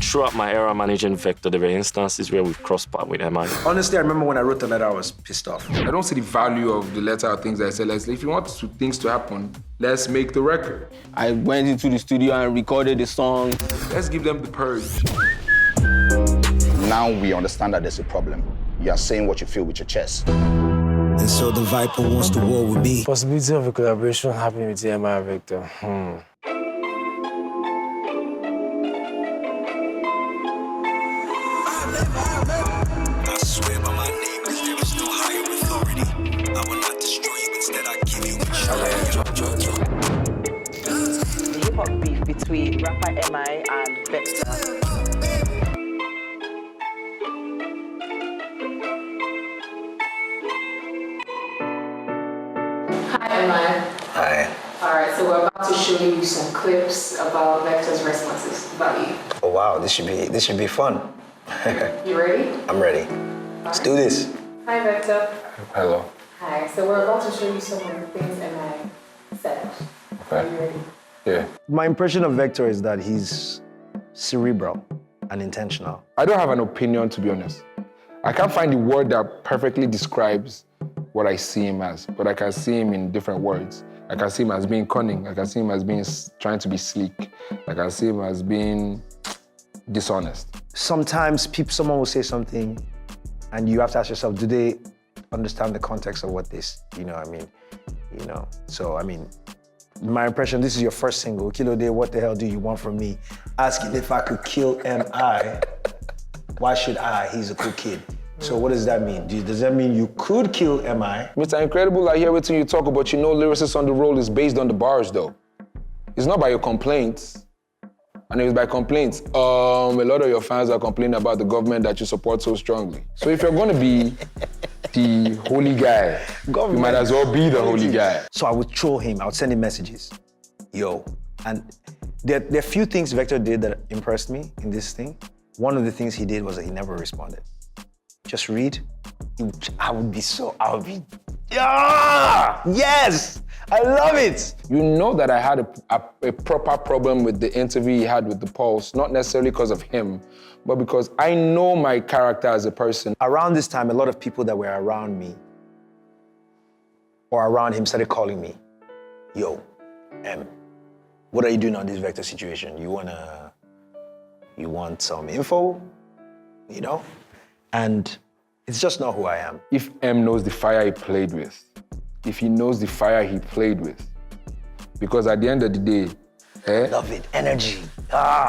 throughout my era managing Vector, there were instances where we've crossed paths with MI. Honestly, I remember when I wrote the letter, I was pissed off. I don't see the value of the letter or things I said. If you want things to happen, let's make the record. I went into the studio and recorded the song. Let's give them the purge. Now we understand that there's a problem. You are saying what you feel with your chest. And so the Viper wants to war with me. Possibility of a collaboration happening with MI and Vector. I swear by my name, cause there is no higher authority. I will not destroy you, instead I give you The hip-hop beef between rapper MI and Vector. Hi, MI. Hi. All right, so we're about to show you some clips about Vector's responses about you. Oh wow, this should be fun. You ready? I'm ready. Let's do this. Hi, Vector. Hello. Hi, so we're about to show you some of the things MI said. Are you ready? Yeah. My impression of Vector is that he's cerebral and intentional. I don't have an opinion, to be honest. I can't find the word that perfectly describes what I see him as, but I can see him in different words. I can see him as being cunning. I can see him as being trying to be sleek. I can see him as being dishonest. Sometimes someone will say something and you have to ask yourself, do they understand the context of what this, So, my impression, this is your first single, Kilo Day, what the hell do you want from me? Asking if I could kill M.I., why should I? He's a cool kid. So what does that mean? Does that mean you could kill M.I.? Mr. Incredible, I hear everything you talk about. You know lyricists on the roll is based on the bars, though. It's not by your complaints. And if it's by complaints, a lot of your fans are complaining about the government that you support so strongly. So if you're gonna be the holy guy, you might as well be the holy guy. So I would troll him, I would send him messages. Yo. And there are few things Vector did that impressed me in this thing. One of the things he did was that he never responded. Just read. Yeah! Yes! I love it! You know that I had a proper problem with the interview he had with The Pulse, not necessarily because of him, but because I know my character as a person. Around this time, a lot of people that were around me or around him started calling me, yo, what are you doing on this Vector situation? You want some info? And it's just not who I am. If M knows the fire he played with, if he knows the fire he played with, because at the end of the day, love it, energy.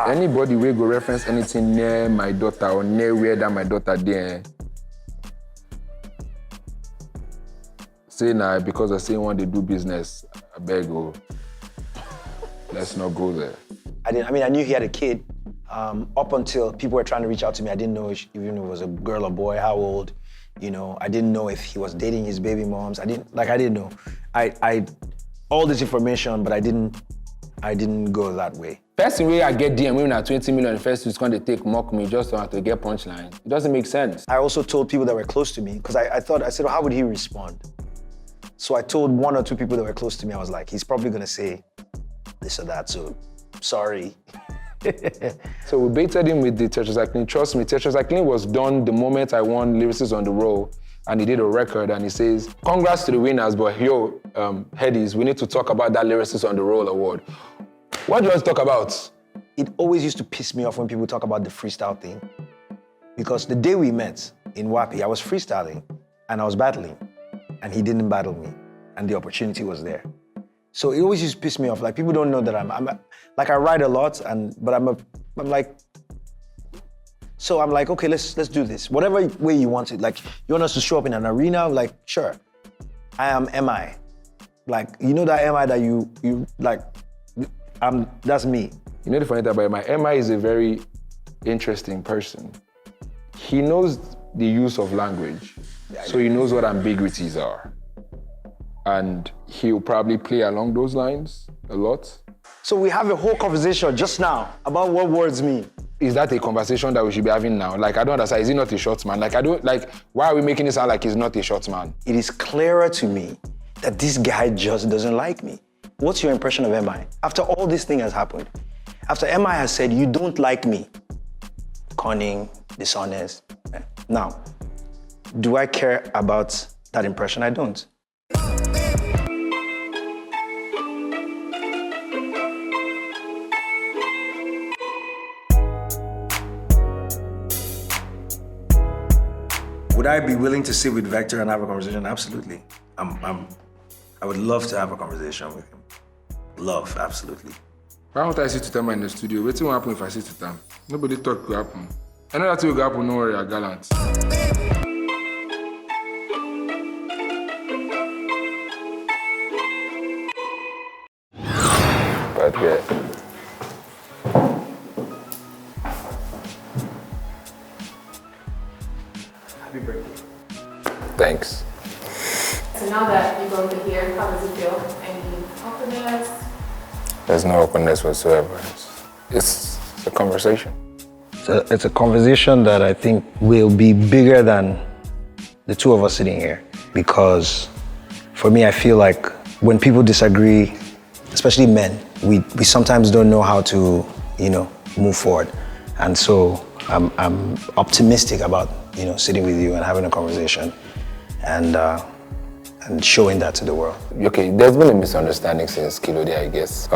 Anybody will go reference anything near my daughter or near where that my daughter there, say now because I say when they do business, I beg you, let's not go there. I knew he had a kid. Up until people were trying to reach out to me, I didn't know even if it was a girl or boy, how old. I didn't know if he was dating his baby moms. I didn't know. I all this information, but I didn't go that way. First way I get DM women at 20 million, first is going to take mock me just to get punchline. It doesn't make sense. I also told people that were close to me, because I said, well, how would he respond? So I told one or two people that were close to me, I was like, he's probably gonna say this or that, so sorry. So we baited him with the tetracycline. Trust me, tetracycline was done the moment I won Lyricists on the Roll, and he did a record, and he says, congrats to the winners, but yo, Headies, we need to talk about that Lyricists on the Roll award. What do you want to talk about? It always used to piss me off when people talk about the freestyle thing, because the day we met in Wapi, I was freestyling, and I was battling, and he didn't battle me, and the opportunity was there. So it always used to piss me off. Like, people don't know that I write a lot, but I'm like, okay, let's do this. Whatever way you want it. Like, you want us to show up in an arena? Like, sure. I am MI. Like, you know that MI that you like, that's me. You know the funny thing about MI is a very interesting person. He knows the use of language, so he knows what ambiguities are. And he'll probably play along those lines a lot. So we have a whole conversation just now about what words mean. Is that a conversation that we should be having now? Like, I don't understand, is he not a short man? Why are we making it sound like he's not a short man? It is clearer to me that this guy just doesn't like me. What's your impression of MI? After all this thing has happened, after MI has said, you don't like me, cunning, dishonest. Now, do I care about that impression? I don't. Would I be willing to sit with Vector and have a conversation? Absolutely. I would love to have a conversation with him. Love, absolutely. Why don't I sit with them in the studio? What's going to happen if I sit with them? Nobody talk will happen. I know that will happen, no worry, I'm gallant. But yeah. Happy birthday. Thanks. So now that you're both here, how does it feel? Any awkwardness? There's no openness whatsoever. It's a conversation. It's a conversation that I think will be bigger than the two of us sitting here. Because for me, I feel like when people disagree, especially men, we sometimes don't know how to, move forward. And so I'm optimistic about, sitting with you and having a conversation and showing that to the world. Okay, there's been a misunderstanding since Kilo Day, I guess.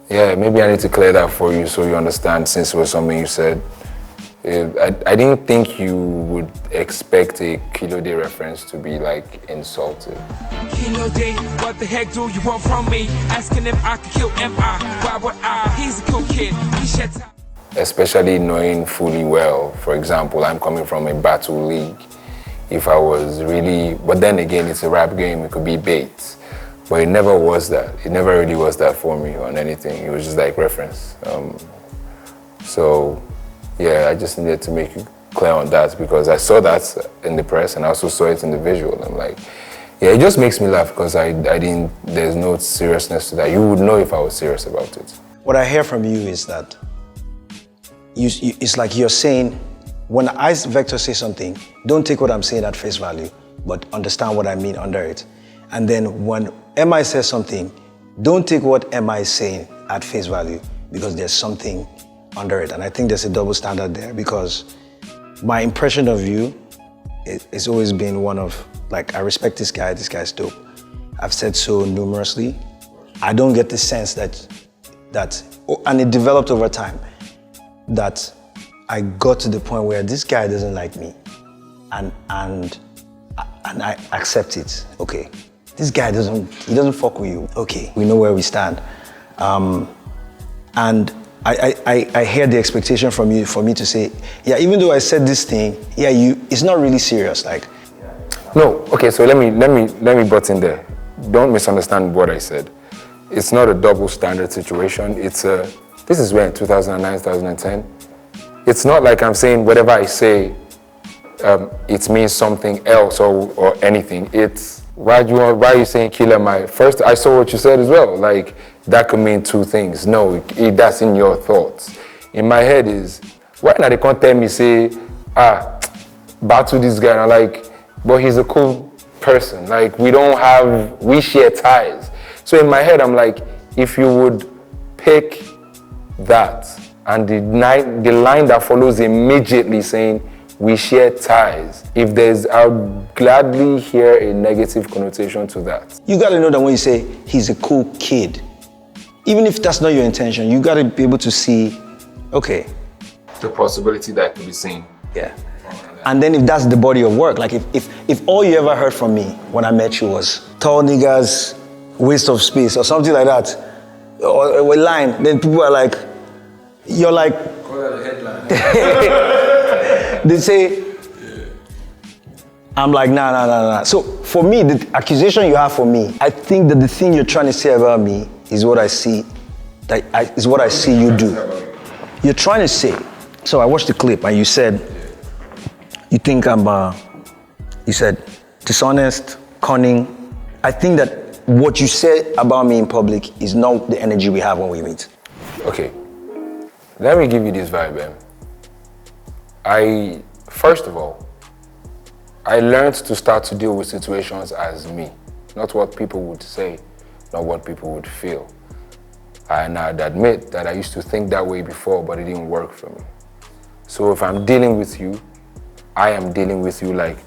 Yeah, maybe I need to clear that for you so you understand, since it was something you said. I didn't think you would expect a Kilo Day reference to be like insulted. Kilo Day, what the heck do you want from me? Asking if I could kill MI, why would I? He's a cool kid, we shed time. Especially knowing fully well, for example, I'm coming from a battle league. If I was really, but then again, it's a rap game, it could be bait. But it never was that. It never really was that for me on anything. It was just like reference. So, yeah, I just needed to make you clear on that because I saw that in the press and I also saw it in the visual. I'm like, yeah, it just makes me laugh because there's no seriousness to that. You would know if I was serious about it. What I hear from you is that it's like you're saying, when I, Vector, say something, don't take what I'm saying at face value, but understand what I mean under it. And then when MI says something, don't take what MI is saying at face value because there's something under it. And I think there's a double standard there because my impression of you it's always been one of, like, I respect this guy's dope. I've said so numerously. I don't get the sense that and it developed over time, that I got to the point where this guy doesn't like me and I accept it. Okay, this guy doesn't fuck with you. Okay, we know where we stand. And I hear the expectation from you for me to say, yeah, even though I said this thing, yeah, it's not really serious, like. No, okay, so let me butt in there. Don't misunderstand what I said. It's not a double standard situation. This is when, 2009, 2010. It's not like I'm saying whatever I say, it means something else or anything. It's, why are you saying kill MI? First, I saw what you said as well. Like, that could mean two things. No, that's in your thoughts. In my head is, why not they can't tell me, say, battle this guy, and I'm like, but he's a cool person. Like, we share ties. So in my head, I'm like, if you would pick that, and the line that follows immediately saying, we share ties. I'll gladly hear a negative connotation to that. You gotta know that when you say, he's a cool kid, even if that's not your intention, you gotta be able to see, okay. The possibility that could be seen. Yeah. And then if that's the body of work, like if all you ever heard from me when I met you was, tall niggas, waste of space, or something like that, or a line, then people are like, you're like, call that a headline. They say, I'm like, nah. So for me, the accusation you have for me, I think that the thing you're trying to say about me is what I see, is what I see you do. You're trying to say, so I watched the clip and you said, you think you said dishonest, cunning. I think that what you said about me in public is not the energy we have when we meet. Okay, let me give you this vibe, First of all, I learned to start to deal with situations as me, not what people would say, not what people would feel. And I'd admit that I used to think that way before, but it didn't work for me. So if I'm dealing with you, I am dealing with you like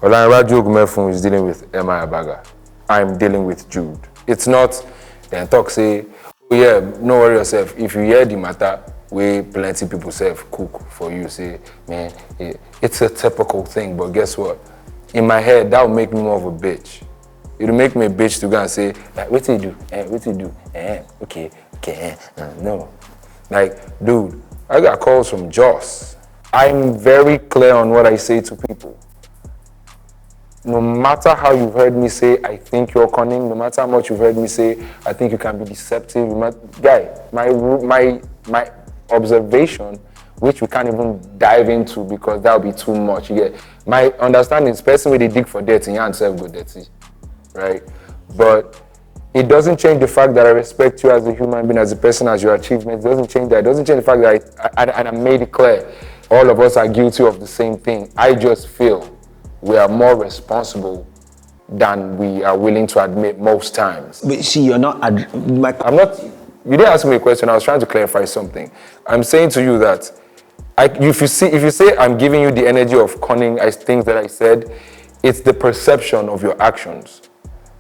Olanraju Ogumefun is dealing with Emma Abaga. I'm dealing with Jude. It's not then talk say, oh yeah, no worry yourself. If you hear the matter, we plenty people self cook for you. Say, man, it's a typical thing, but guess what? In my head, that will make me more of a bitch. It'll make me a bitch to go and say, like, what do you do? What do you do? Okay, no. Like, dude, I got calls from Joss. I'm very clear on what I say to people. No matter how you've heard me say, I think you're cunning, no matter how much you've heard me say, I think you can be deceptive. Guy, my observation, which we can't even dive into because that would be too much. You get my understanding is person where they dig for dirty, and self go dirty, right? But it doesn't change the fact that I respect you as a human being, as a person, as your achievements. It doesn't change that. It doesn't change the fact that I made it clear all of us are guilty of the same thing. I just feel we are more responsible than we are willing to admit most times. But see, you're not. I'm not. You didn't ask me a question. I was trying to clarify something. I'm saying to you that if you say I'm giving you the energy of cunning as things that I said, it's the perception of your actions.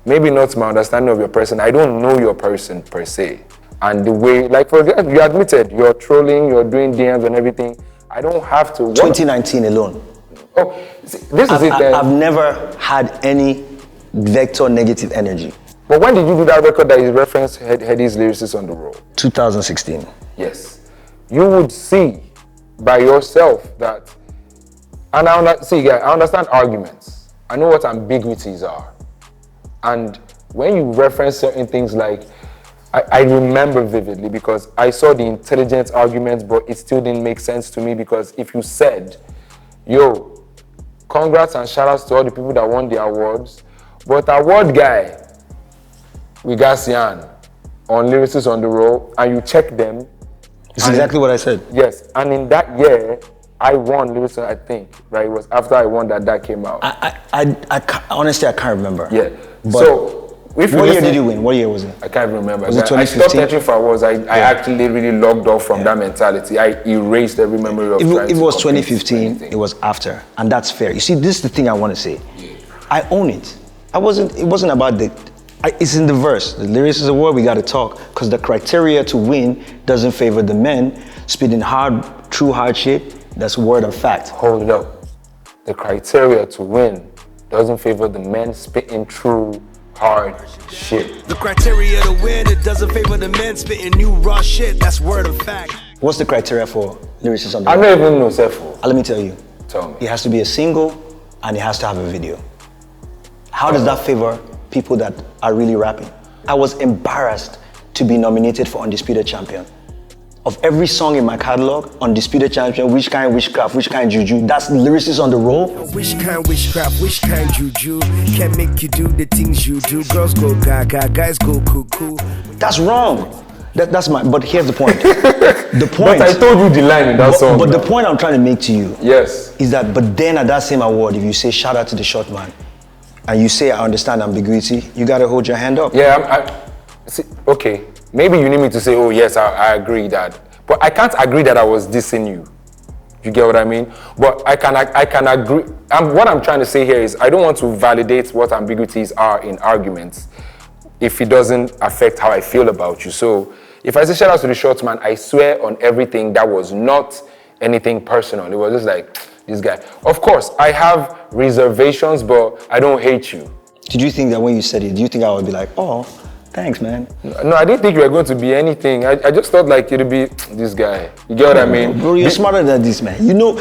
Maybe not my understanding of your person. I don't know your person per se. And the way, like for example, you admitted you're trolling, you're doing DMs and everything. I don't have to. 2019 alone. Oh, see, this is it. I've never had any vector negative energy. But when did you do that record that is referenced Headies lyricist on the road? 2016. Yes. You would see by yourself that, and I understand arguments. I know what ambiguities are. And when you reference certain things like, I remember vividly because I saw the intelligent arguments, but it still didn't make sense to me because if you said, yo, congrats and shout outs to all the people that won the awards, but award guy, we got Sian on Lyricists on the Road, and you check them. It's exactly what I said. Yes, and in that year, I won Lyricists, I think, right? It was after I won that came out. Honestly, I can't remember. Yeah. But so, what year did you win? What year was it? I can't remember. Was it I 2015? stopped entering for awards. I actually really logged off from that mentality. I erased every memory of If it was 2015, it was after, and that's fair. You see, this is the thing I want to say. Yeah. I own it. It wasn't about it's in the verse. The lyrics is a word we got to talk, because the criteria to win doesn't favor the men spitting true hardship. That's word of fact. Hold it up. The criteria to win doesn't favor the men spitting true hard shit. The criteria to win, it doesn't favor the men spitting new raw shit. That's word of fact. What's the criteria for lyricists on the I road? don't even know, Sefo. Let me tell you. Tell me. It has to be a single, and it has to have a video. How does that favor people that are really rapping? I was embarrassed to be nominated for Undisputed Champion. Of every song in my catalog, Undisputed Champion, which kind witchcraft, which kind juju, that's lyricists on the roll. Which kind witchcraft, which kind juju can make you do the things you do. Girls go gaga, guys go cuckoo. That's wrong. But here's the point. The point. But I told you the line in that song. But the point I'm trying to make to you, yes, is that, but then at that same award, if you say shout out to the short man, and you say I understand ambiguity, you gotta hold your hand up. Yeah, see, okay. Maybe you need me to say, oh yes, I agree that. But I can't agree that I was dissing you. You get what I mean? But I can agree. What I'm trying to say here is I don't want to validate what ambiguities are in arguments if it doesn't affect how I feel about you. So if I say shout out to the short man, I swear on everything that was not anything personal. It was just like, this guy. Of course, I have reservations, but I don't hate you. Did you think that when you said it, do you think I would be like, oh, thanks, man? No, I didn't think you were going to be anything. I just thought like it'd be this guy. You get what I mean? Bro, you're smarter than this, man. You know,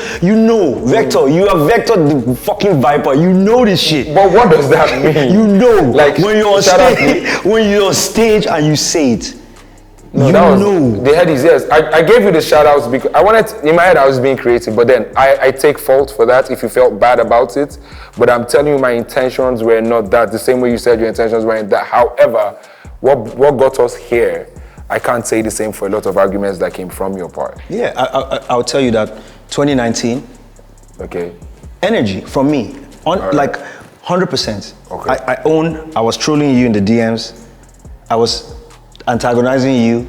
Vector, you are Vector the fucking Viper. You know this shit. But what does that mean? You know, like when you're on stage and you say it. No, that was the Headies, yes. I gave you the shout outs because I wanted in my head I was being creative, but then I take fault for that if you felt bad about it. But I'm telling you my intentions were not that. The same way you said your intentions weren't that. However, what got us here, I can't say the same for a lot of arguments that came from your part. Yeah, I'll tell you that 2019. Okay. Energy from me, like 100%. Okay. I was trolling you in the DMs. I was antagonizing you,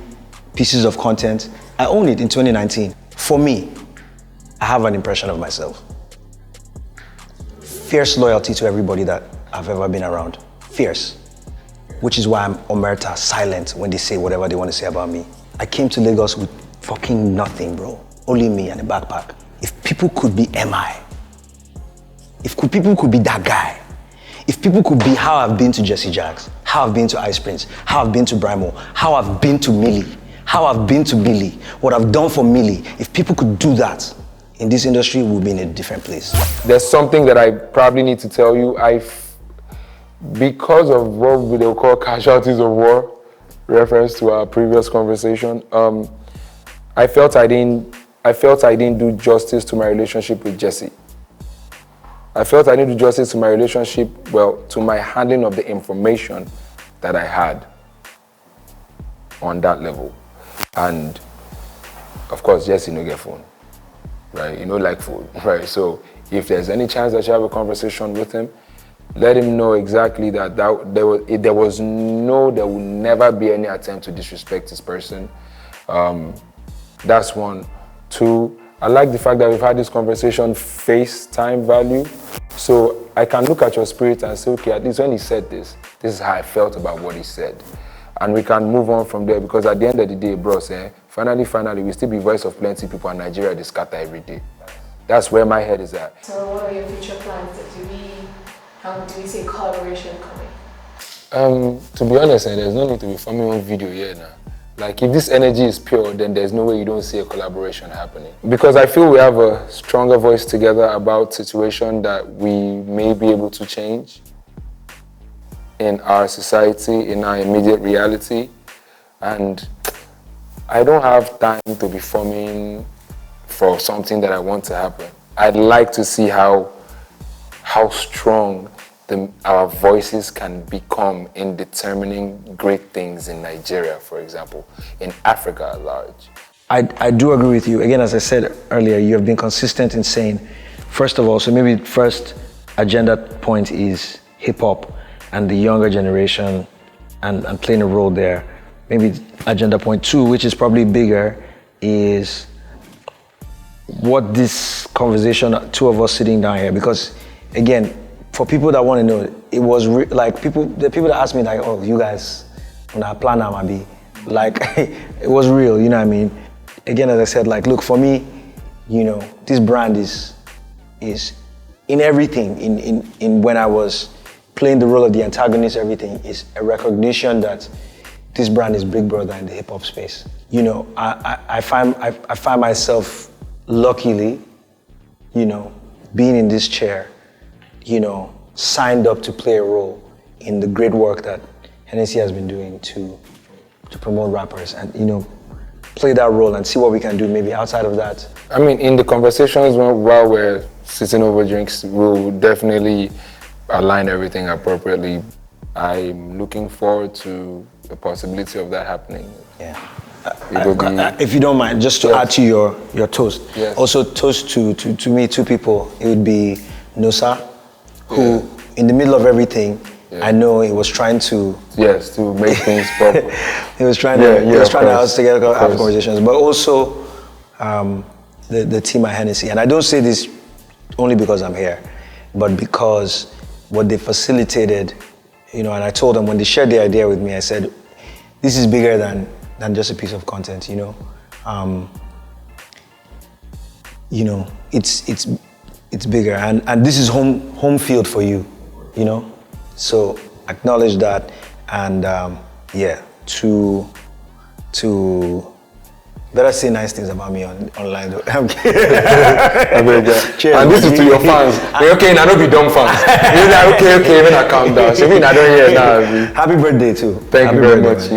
pieces of content. I own it in 2019. For me, I have an impression of myself. Fierce loyalty to everybody that I've ever been around. Fierce. Which is why I'm omerta, silent when they say whatever they want to say about me. I came to Lagos with fucking nothing, bro. Only me and a backpack. If people could be MI, people could be that guy, if people could be how I've been to Jesse Jacks, how I've been to Ice Prince, how I've been to Brimo, how I've been to Millie, how I've been to Millie, what I've done for Millie, if people could do that in this industry, we'll be in a different place. There's something that I probably need to tell you. Because of what we will call casualties of war, reference to our previous conversation, I felt I didn't do justice to my relationship with Jesse. I felt I didn't do justice to my relationship, to my handling of the information that I had on that level. And of course, Jesse no get phone, right? You know, like food, right? So if there's any chance that you have a conversation with him, let him know exactly that there will never be any attempt to disrespect this person. That's one. Two, I like the fact that we've had this conversation FaceTime value. So I can look at your spirit and say, okay, at least when he said this is how I felt about what he said. And we can move on from there, because at the end of the day, bros, finally, we still be voice of plenty people, and Nigeria they scatter every day. That's where my head is at. So what are your future plans? Do we see collaboration coming? To be honest, there's no need to be filming one video here now. Like, if this energy is pure, then there's no way you don't see a collaboration happening. Because I feel we have a stronger voice together about situation that we may be able to change in our society, in our immediate reality. And I don't have time to be forming for something that I want to happen. I'd like to see how strong our voices can become in determining great things in Nigeria, for example, in Africa at large. I do agree with you. Again, as I said earlier, you have been consistent in saying, first of all, so maybe first agenda point is hip hop and the younger generation and playing a role there. Maybe agenda point two, which is probably bigger, is what this conversation, two of us sitting down here, because again, for people that want to know, it was the people that asked me, like, oh, you guys, when I plan out, be like, it was real, you know what I mean? Again, as I said, like, look, for me, you know, this brand is in everything, in when I was playing the role of the antagonist, everything is a recognition that this brand is Big Brother in the hip hop space. You know, I find myself luckily, you know, being in this chair, you know, signed up to play a role in the great work that Hennessy has been doing to promote rappers, and, you know, play that role and see what we can do maybe outside of that. I mean, in the conversations while we're sitting over drinks, we'll definitely align everything appropriately. I'm looking forward to the possibility of that happening. Yeah. If you don't mind, just to add to your toast. Yes. Also toast to me, two people. It would be Nosa, who in the middle of everything, I know he was trying to... Yes, to make things proper. He was trying to have us together, have conversations. But also the team at Hennessy. And I don't say this only because I'm here, but because what they facilitated, you know, and I told them when they shared the idea with me, I said, this is bigger than just a piece of content, you know. You know, it's bigger, and this is home field for you, you know. So acknowledge that, and to better say nice things about me online though. I'm kidding. Cheers. And this is to your fans. Okay, now don't be dumb fans. You're like, okay, when I calm down. So I don't hear now. Happy birthday too. Thank you very much.